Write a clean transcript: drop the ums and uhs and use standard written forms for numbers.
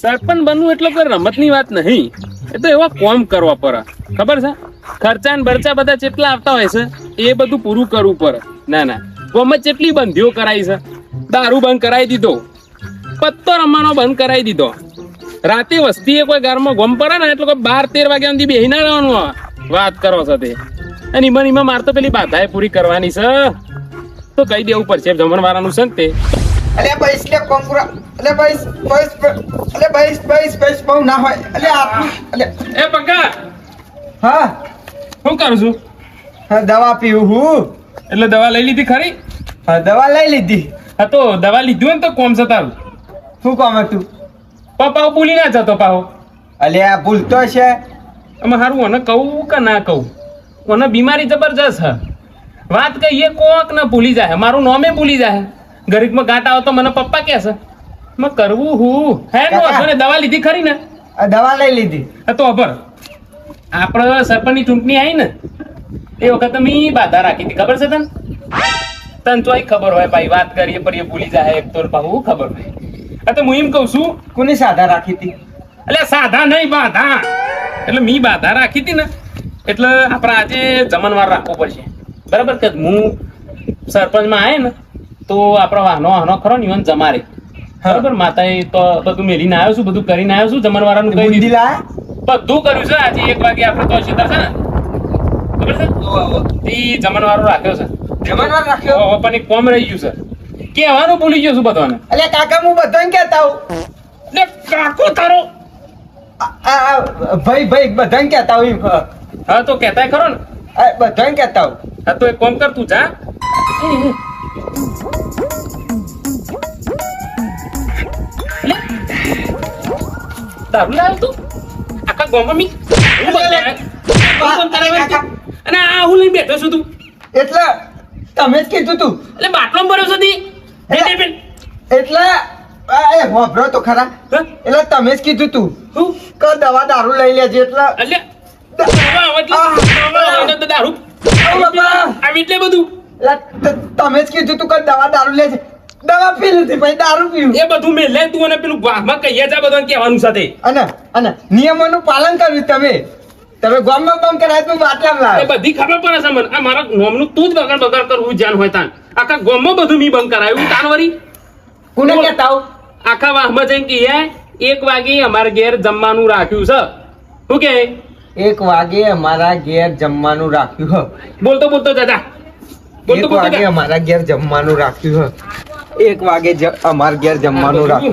સરપંચ બનવું એટલે કોઈ રમતની વાત નહીં. એ તો એવા કોમ કરવા પડે, ખબર છે? ખર્ચા ને બરચા બધા જેટલા આવતા હોય છે એ બધું પૂરું કરવું પડે. ના ના, કોમ જેટલી બંધીઓ કરાવી છે. દારૂ બંધ કરાવી દીધો, પત્તો રમવાનો બંધ કરાવી દીધો. રાતે વસ્તી એ કોઈ ઘરમાં ગોમ પડે ને એટલે 12-13 વાગ્યા સુધી બેહી ના રહેવાનું. વાત કરો છો તે અને ઈમાં માર તો પેલી બાધાએ પૂરી કરવાની છે તો કહી દેવું પડશે જમણવાળાનું છે ને તે. અલે ભાઈ એટલે કોંકરા અલે ભાઈ બહુ ના હોય અલે આપું અલે એ પક્કા હા શું કરું છું? હા દવા પીવું હું. એટલે દવા લઈ લીધી ખરી? હા દવા લઈ લીધી. હા તો દવા લીધી હોય ને તો કોમ છે તારું. શું કામ હતું? પાહો ભૂલી ના જતો પાહો. અલે આ ભૂલતો છે. અમે હારું મને કહું કે ના કહું? મને બીમારી જબરજસ્ત છે. વાત કહીએ કોક ને ભૂલી જાય, મારું નામે ભૂલી જાય. ગરીબમાં ગાંઠ આવે તો મને પપ્પા કહે છે. મેં કરવું હું હે ને દવા લીધી ખરી ને? આ દવા લઈ લીધી. હા તો ખબર આપણે સરપંચની ચૂંટણી આવી ને એ વખતે મેં બાધા રાખી હતી, ખબર છે તને? તને તો ખબર હોય ભાઈ, વાત કરીએ પણ એ ભૂલી જાય એક તો પાહુ ખબર હોય. હા તો હું એમ કહું છું, કોની સાધા રાખી હતી? એટલે સાધા નહીં બાધા. એટલે મી બાધા રાખી હતી ને એટલે આપણે આજે જમણવાર રાખવો પડશે, બરાબર? કે હું સરપંચમાં આવે ને તો આપણો વાહનો ખરો ને ઈવન જમારે, બરાબર? માતાએ તો બધું મેલીને આવ્યો છું, બધું કરીને આવ્યો છું. જમણવાળાનું કહી બુંદી દીધું, લાયા? બધું કર્યું છે. આજે 1 વાગે આપણે તો સીધા છે ને, ખબર છે? ઈ જમણવારો રાખ્યો છે. જમણવાર રાખ્યો? પણ એક કોમ રહી ગયું છે, કહેવાનું ભૂલી ગયો છું બધાને. અલે કાકા હું બધાને કહેતા હું. એટલે કાકો તારો ભાઈ બધાને કહેતા હું. હા તો કહેતાય ખરો ને? બધાને કહેતા હું. હા તો એક કોમ કર તું જા. દારૂ લાવ્યો તું આખા ગામમાં મી? અને આ હું લઈને બેઠો છું તું? એટલે તમે જ કીધું તું. એટલે બાટલો ભર્યો છે તી? એટલે વાપરો તો ખરા. એટલે તમે જ કીધું તું શું કે દવા દારૂ લઈ લેજે. એટલે દારૂ આવી એટલે બધું તમે જ કીધું તું કે દવા દારૂ લેજે. દવા પી લીધી ભાઈ, દારૂ પીવું. એ બધું મેં લે તું અને પેલું વાહમાં કહીએ જા બધાને કહેવાનું સાથે. અને નિયમોનું પાલન કર્યું તમે ગામમાં કામ કરાય તો બાટલામાં એ લાવે. બધી ખબર પડે છે મને. આ મારા ગામનું તું જ બગાડ કરવું જાન હોય તાન. આખા ગામમાં બધું મી બંધ કરાયું તાન વરી. કોને કહેતા હું? આખા વાહમાં જઈને કહીએ 1 વાગે અમારે ઘેર જમવાનું રાખ્યું છે. શું કે 1 વાગે અમારા ઘેર જમવાનું રાખ્યું હ. બોલતો દાદા 1 વાગે અમારા ઘેર જમવાનું રાખ્યું હ. 1 વાગે અમારા ઘેર જમવાનું રાખ્યું.